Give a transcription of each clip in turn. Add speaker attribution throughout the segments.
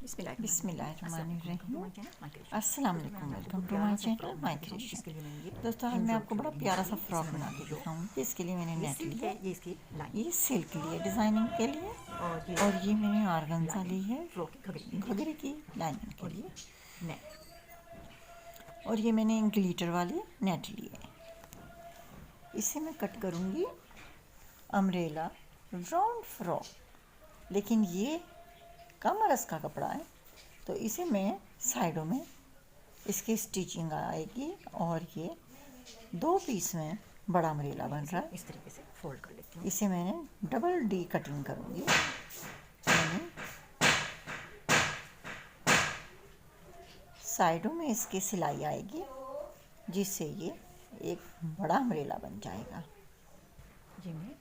Speaker 1: बिस्मिल्लाहिर्रहमानिर्रहीम। अस्सलाम वालेकुम, welcome to my channel mycreation। दोस्तों आज मैं आपको बड़ा प्यारा सा फ्रॉक बना के दिखाऊंगी। इसके लिए मैंने नेट लिया, ये सिल्क लिया डिज़ाइनिंग के लिए, और ये मैंने ऑर्गेन्जा ली है घघरे की लाइनिंग के लिए, और ये मैंने ग्लिटर वाली नेट ली है। इसे मैं कट करूँगी अम्ब्रेला राउंड फ्रॉक, लेकिन ये कम अरस का कपड़ा है तो इसे मैं साइडों में इसकी स्टिचिंग आएगी, और ये 2 पीस में बड़ा अम्ब्रेला बन रहा है। इस तरीके से फोल्ड कर लेती हूँ। इसे मैंने डबल डी कटिंग करूँगी। साइडों में इसकी सिलाई आएगी जिससे ये एक बड़ा अम्ब्रेला बन जाएगा। ये मैं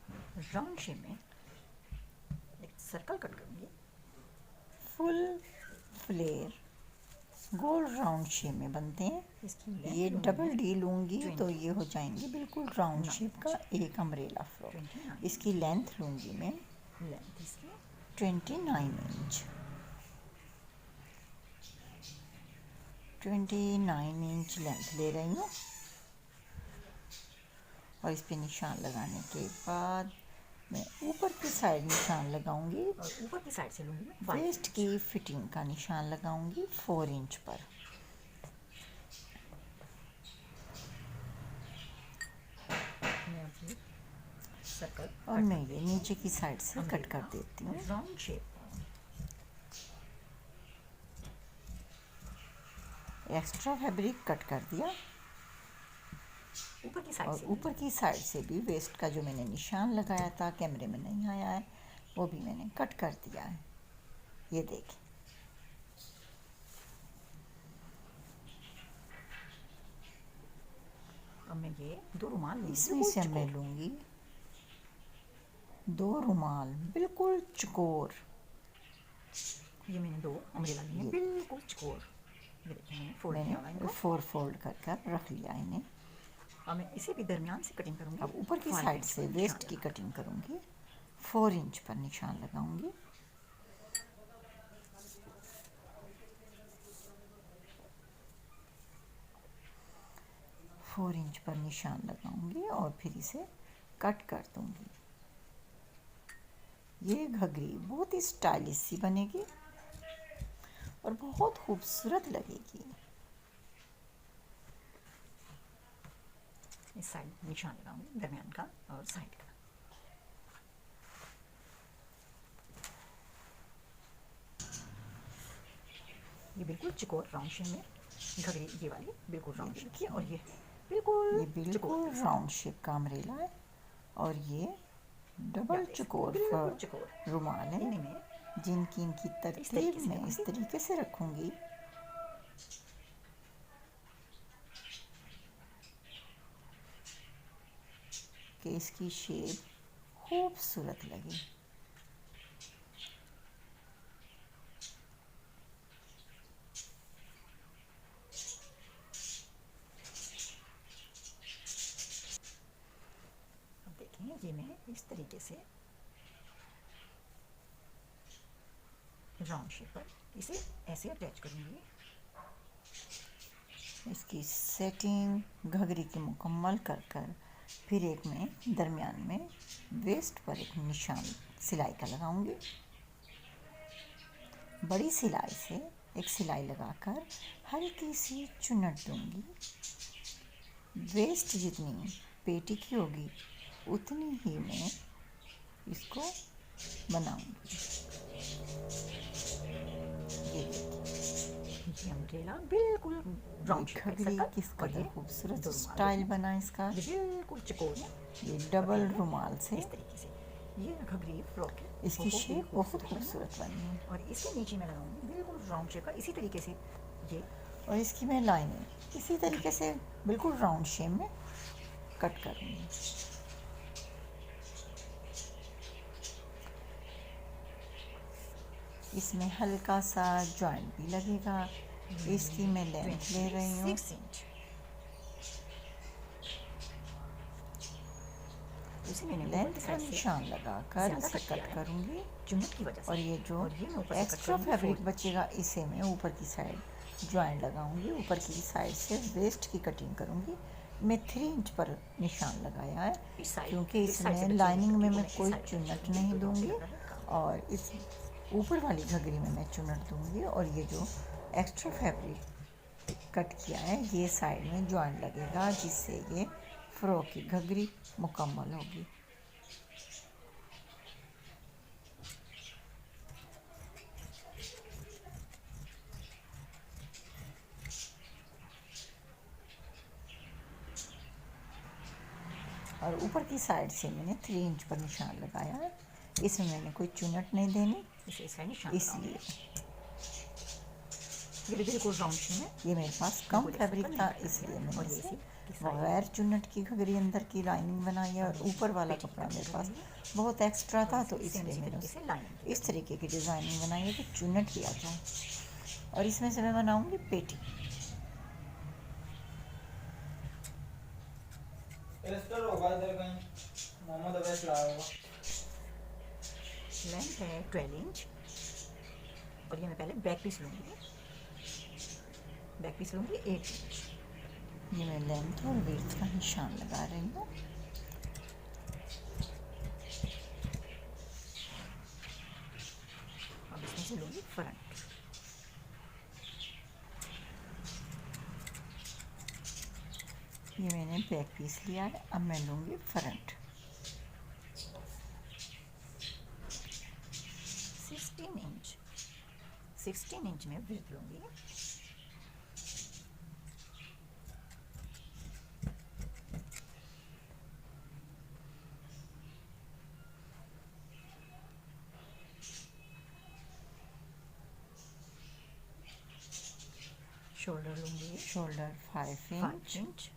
Speaker 1: राउंड शेप में एक सर्कल कट करूँगी, फुल फ्लेयर गोल राउंड शेप में बनते हैं। ये डबल डी लूँगी तो ये हो जाएंगे बिल्कुल राउंड शेप का एक अम्ब्रेला फ्रॉक। इसकी लेंथ लूँगी मैं 29 इंच लेंथ ले रही हूँ, और इस पे निशान लगाने के बाद मैं ऊपर की साइड निशान लगाऊंगी, और ऊपर की साइड से लूँगी वेस्ट की फिटिंग का निशान लगाऊंगी 4 इंच पर। सर्कल और मैं ये नीचे की साइड से कट कर देती हूँ round shape. Extra fabric cut कर दिया ऊपर की साइड से, और ऊपर की साइड से भी वेस्ट का जो मैंने निशान लगाया था, कैमरे में नहीं आया है, वो भी मैंने कट कर दिया है। ये देखिए, अब मैं ये 2 रुमाल इसमें से मैं लूँगी 2 रुमाल बिल्कुल चकोर। ये मैंने 2 अम्ब्रेला लिए बिल्कुल चकोर। मैंने 4 फोल्ड कर रख लिया इन्हें। अब मैं इसे भी दरमियान से कटिंग करूँगी। अब ऊपर की साइड से वेस्ट की कटिंग करूँगी, 4 इंच पर निशान लगाऊंगी। फोर इंच पर निशान लगाऊंगी और फिर इसे कट कर दूंगी। ये घघरी बहुत ही स्टाइलिश सी बनेगी और बहुत खूबसूरत लगेगी। इस साइड निशान लगाऊंगी, दरमियान का और साइड का। ये बिल्कुल चकोर राउंड शेप में घघरी, ये वाली बिल्कुल राउंड शेप की, और ये बिल्कुल राउंड शेप का अम्ब्रेला है, और ये डबल चकोर रुमाल है, जिनकी इनकी तरतीब मैं इस तरीके से रखूंगी कि इसकी शेप खूबसूरत लगे। अब देखें, ये मैं इस तरीके से राउंड शेप पर इसे ऐसे अटैच करूंगी। इसकी सेटिंग घघरी की मुकम्मल कर फिर एक में दरमियान में वेस्ट पर एक निशान सिलाई का लगाऊंगी। बड़ी सिलाई से एक सिलाई लगाकर हल्की सी चुन्नट दूंगी। वेस्ट जितनी पेटी की होगी उतनी ही मैं इसको बनाऊंगी। ये अम्ब्रेला बिल्कुल राउंड घघरी किस कदर खूबसूरत स्टाइल बना इसका, बिल्कुल चकोर। ये डबल रुमाल से इस तरीके से ये घघरी फ्रॉक है, इसकी शेप बहुत खूबसूरत बनी है, और इसके नीचे मैं लगाऊंगी बिल्कुल राउंड शेप का इसी तरीके से ये, और इसकी मैं लाइनिंग इसी तरीके से बिल्कुल राउंड शेप में कट करूँगी। इसमें हल्का सा जॉइंट भी लगेगा। इसकी मैं लेंथ ले रही हूँ 6 इंच। लेंथ का निशान लगाकर इसे कट करूँगी
Speaker 2: चुन्नट की वजह से।
Speaker 1: और ये जो एक्स्ट्रा फैब्रिक बचेगा इसे मैं ऊपर की साइड ज्वाइन लगाऊंगी। ऊपर की साइड से वेस्ट की कटिंग करूंगी। मैं 3 इंच पर निशान लगाया है क्योंकि इसमें लाइनिंग में मैं कोई चुन्नट नहीं दूंगी और इस ऊपर वाली घघरी में मैं चुन्नट दूंगी। और ये जो एक्स्ट्रा फैब्रिक कट किया है ये साइड में ज्वाइन लगेगा, जिससे ये फ्रॉक की घघरी मुकम्मल होगी। और ऊपर की साइड से मैंने 3 इंच पर निशान लगाया है। इसमें मैंने कोई चुनट नहीं देनी, इसलिए ये मेरे पास कम फैब्रिक था, इसलिए मैंने इसे बगैर चुनट की घघरी अंदर की लाइनिंग बनाई है। और ऊपर वाला कपड़ा मेरे पास बहुत एक्स्ट्रा था, तो इसलिए मैंने इस तरीके की डिज़ाइनिंग बनाई है कि चुनट भी आ जाए। और इसमें से मैं बनाऊंगी पेटी।
Speaker 2: लेंथ है 12 इंच और ये मैं पहले बैक पीस लूँगी। बैक पीस लूँगी 8 इंच।
Speaker 1: ये मैं लेंथ और विड्थ का निशान लगा रही हूँ।
Speaker 2: अब इसमें से लूँगी फ्रंट।
Speaker 1: ये मैंने बैक पीस लिया है, अब मैं लूँगी फ्रंट।
Speaker 2: 16 इंच में विड्थ लूँगी। शोल्डर लूँगी,
Speaker 1: शोल्डर 5 इंच,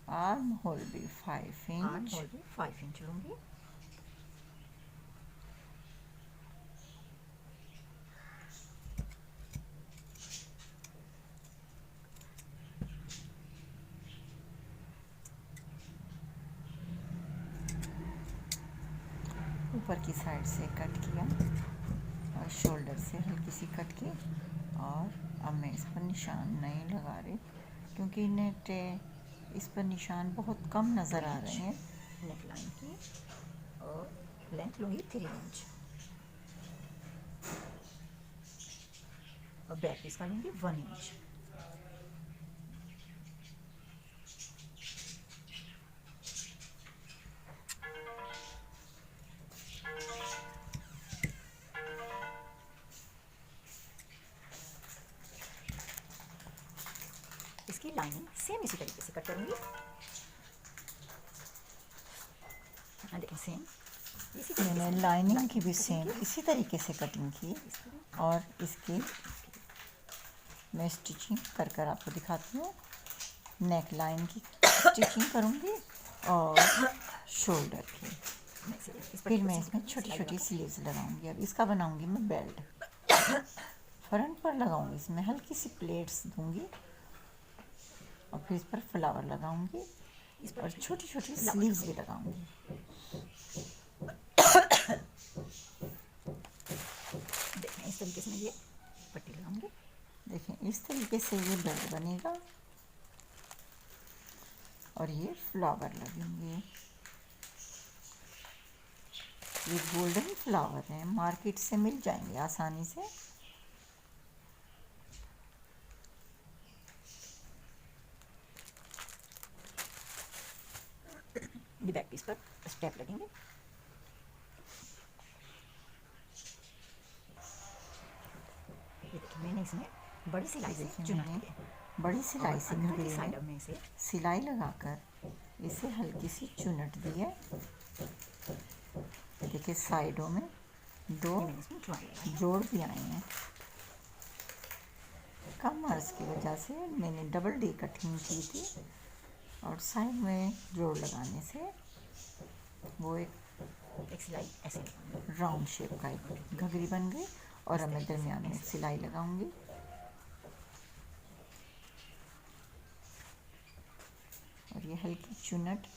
Speaker 1: आर्म होल भी 5
Speaker 2: इंच लूँगी।
Speaker 1: ऊपर की साइड से कट किया और शोल्डर से हल्की सी कट की। और अब मैं इस पर निशान नहीं लगा रही क्योंकि नेट इस पर निशान बहुत कम नज़र आ रहे हैं।
Speaker 2: नेक लाइन की और लेंथ लूँगी 3 इंच और बैक पीस का लूँगी 1 इंच। इसकी लाइनिंग सेम इसी तरीके से कट करूँगी। देखिए सेम
Speaker 1: मैंने लाइनिंग की भी सेम इसी तरीके से कटिंग की और इसकी मैं स्टिचिंग कर कर आपको दिखाती हूँ। नेक लाइन की स्टिचिंग करूँगी और शोल्डर की, फिर मैं इसमें छोटी छोटी स्लीव्स लगाऊंगी। अब इसका बनाऊंगी मैं बेल्ट। फ्रंट पर लगाऊंगी, इसमें हल्की सी प्लेट्स दूंगी और फिर इस पर फ्लावर लगाऊंगी और छोटी छोटी स्लीव्स भी लगाऊंगी।
Speaker 2: देखें इस तरीके से मैं ये पट्टी लगाऊंगी।
Speaker 1: देखें इस तरीके से ये बेल्ट बनेगा और ये फ्लावर लगेंगे। ये गोल्डन फ्लावर हैं, मार्केट से मिल जाएंगे आसानी से।
Speaker 2: ये बैक पीस पर स्टेप लगेंगे। मैंने इसमें बड़ी सिलाई से
Speaker 1: बड़ी सिलाई से
Speaker 2: साइड में इसे
Speaker 1: सिलाई लगाकर इसे हल्की सी चुनट दी है। देखिए साइडों में 2 जोड़ भी आए हैं। कम अर्ज की वजह से मैंने डबल डी कटिंग की थी और साइड में जोड़ लगाने से वो एक
Speaker 2: सिलाई ऐसे
Speaker 1: राउंड शेप का एक घघरी बन गई। और अब मैं दरमियान में सिलाई लगाऊंगी। और ये हल्की चुनट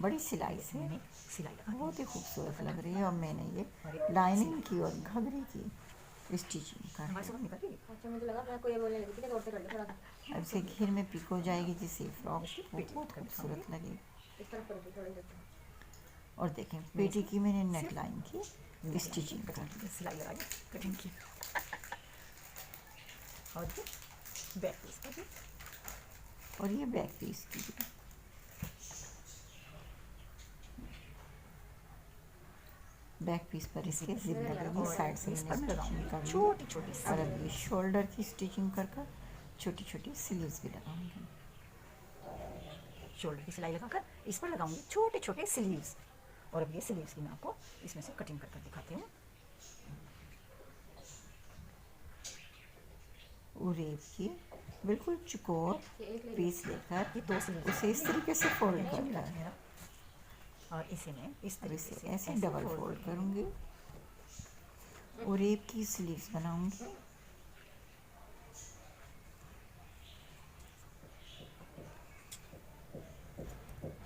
Speaker 1: बड़ी सिलाई से
Speaker 2: मैंने सिलाई लगा
Speaker 1: बहुत ही खूबसूरत लग रही है। और मैंने ये लाइनिंग की और घघरी की स्टिचिंग कर
Speaker 2: अच्छा, मुझे लगा कोई बोलने लगी थी कि और से कर लो थोड़ा सा।
Speaker 1: अब इसे घेर में पिको जाएगी जिससे फ्रॉक बहुत खूबसूरत लगेगी।
Speaker 2: इस तरफ कर दो थोड़ा सा।
Speaker 1: और देखें पेटी की मैंने नेक लाइन की स्टिचिंग कर दी,
Speaker 2: सिलाई लगाई, कटिंग की। और ये बैक पीस का भी,
Speaker 1: और ये बैक पीस की भी। बैक पीस पर इसके जिप लगेगी, साइड से मैंने स्टिचिंग कर ली।
Speaker 2: छोटी छोटी
Speaker 1: और अब ये शोल्डर की स्टिचिंग कर कर छोटी छोटी स्लीव्स भी लगाऊंगी।
Speaker 2: शोल्डर की सिलाई लगाकर इस पर लगाऊंगी छोटे छोटे स्लीव्स। और अब ये स्लीव्स की मैं आपको इसमें से कटिंग कर कर दिखाती हूँ।
Speaker 1: उरेब की बिल्कुल चुकोर पीस लेकर
Speaker 2: ये 2 स्लीव्स
Speaker 1: उसे इस तरीके से फोल्ड कर
Speaker 2: मेरा
Speaker 1: कर
Speaker 2: और इसे मैं इस
Speaker 1: अब
Speaker 2: तरीके
Speaker 1: इसे
Speaker 2: से
Speaker 1: ऐसे डबल फोल्ड करूंगी। उरेब की स्लीव्स बनाऊंगी।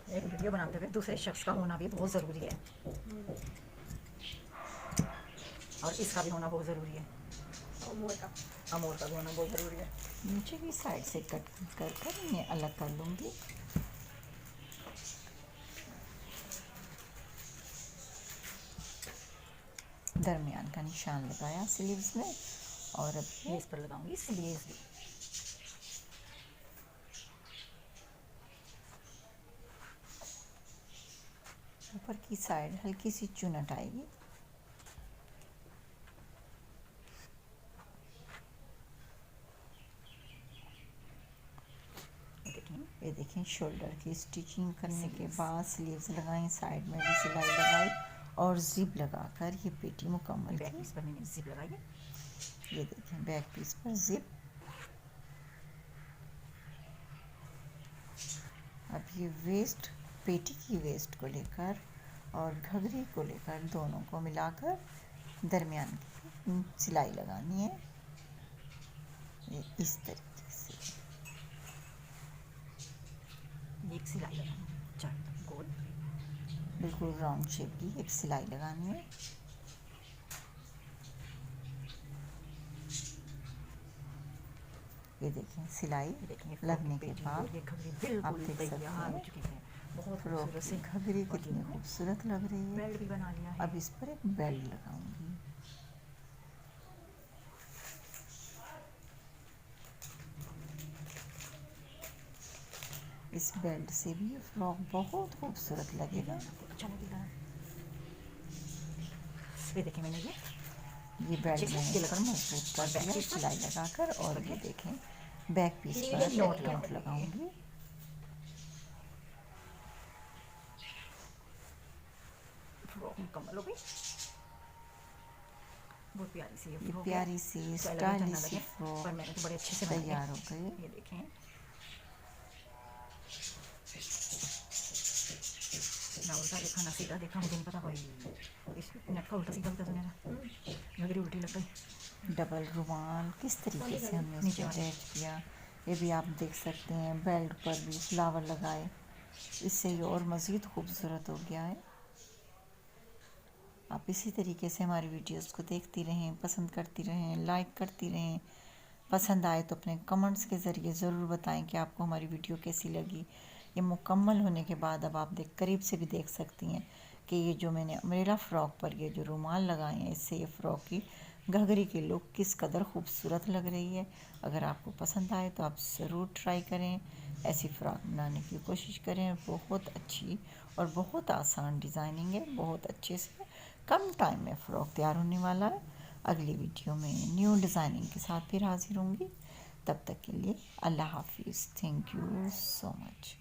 Speaker 2: एक वीडियो बनाते हुए दूसरे शख्स का होना भी बहुत ज़रूरी है, और इसका भी होना बहुत ज़रूरी है। अमोल का भी होना बहुत ज़रूरी है।
Speaker 1: नीचे की साइड से कट कर कर मैं अलग कर लूँगी। दरमियान का निशान लगाया स्लीव्स में। और अब
Speaker 2: ये इस पर लगाऊंगी स्लीव्स भी।
Speaker 1: ऊपर की साइड हल्की सी चुनट आएगी। ये देखें शोल्डर की स्टिचिंग करने के बाद स्लीव्स लगाई, साइड में भी सिलाई लगाई और जिप लगाकर ये पेटी मुकम्मल
Speaker 2: बैक
Speaker 1: की।
Speaker 2: पीस पर मैंने जिप लगाई है।
Speaker 1: ये देखें बैक पीस पर जिप। अब ये वेस्ट पेटी की वेस्ट को लेकर और घघरी को लेकर दोनों को मिलाकर दरमियान की सिलाई लगानी है। ये इस तरीके से
Speaker 2: एक सिलाई लगाऊंगी चार गोल,
Speaker 1: बिल्कुल राउंड शेप की एक सिलाई लगानी है। ये देखें सिलाई लगने के बाद
Speaker 2: ये घघरी
Speaker 1: आप
Speaker 2: बिल्कुल
Speaker 1: देख सकते
Speaker 2: तैयार हो
Speaker 1: हैं
Speaker 2: चुकी है। बहुत
Speaker 1: फ्रॉक
Speaker 2: खूबसूरत
Speaker 1: की
Speaker 2: से
Speaker 1: घघरी कितनी खूबसूरत लग रही है।
Speaker 2: बेल्ट भी बना लिया है।
Speaker 1: अब इस पर एक बेल्ट लगाऊंगी। इस बेल्ट से भी ये फ्रॉक बहुत खूबसूरत लगेगा।
Speaker 2: अच्छा लगेगा। ये देखिए मैंने
Speaker 1: ये बेल्ट मैंने लगाकर मजबूत कर दिया सिलाई लगाकर। और ये देखें बैक पीस पर नोट लगाऊंगी।
Speaker 2: फ्रॉक मुकम्मल हो गई। बहुत प्यारी सी
Speaker 1: ये प्यारी सी स्टाइलिश सी फ्रॉक
Speaker 2: पर मैंने तो बड़े अच्छे से
Speaker 1: तैयार हो गई।
Speaker 2: ये देखें ना उल्टा देखा ना सीधा देखा, मुझे नहीं पता भाई इस नेट का उल्टा सीधा भी तो मेरा घघरी उल्टी लग गई।
Speaker 1: डबल रुमाल किस तरीके से हमने नीचे अटैच किया ये भी आप देख सकते हैं। बेल्ट पर भी फ्लावर लगाए, इससे ये और मज़ीद खूबसूरत हो गया है। आप इसी तरीके से हमारी वीडियोस को देखती रहें, पसंद करती रहें, लाइक करती रहें। पसंद आए तो अपने कमेंट्स के ज़रिए ज़रूर बताएं कि आपको हमारी वीडियो कैसी लगी। ये मुकम्मल होने के बाद अब आप करीब से भी देख सकती हैं कि ये जो मैंने अम्ब्रेला फ़्रॉक पर ये जो रुमाल लगाए हैं, इससे ये फ़्रॉक की घघरी की लुक किस कदर खूबसूरत लग रही है। अगर आपको पसंद आए तो आप ज़रूर ट्राई करें, ऐसी फ़्रॉक बनाने की कोशिश करें। बहुत अच्छी और बहुत आसान डिज़ाइनिंग है, बहुत अच्छे से कम टाइम में फ़्रॉक तैयार होने वाला है। अगली वीडियो में न्यू डिज़ाइनिंग के साथ फिर हाजिर होंगी। तब तक के लिए अल्लाह हाफिज़। Thank you so much.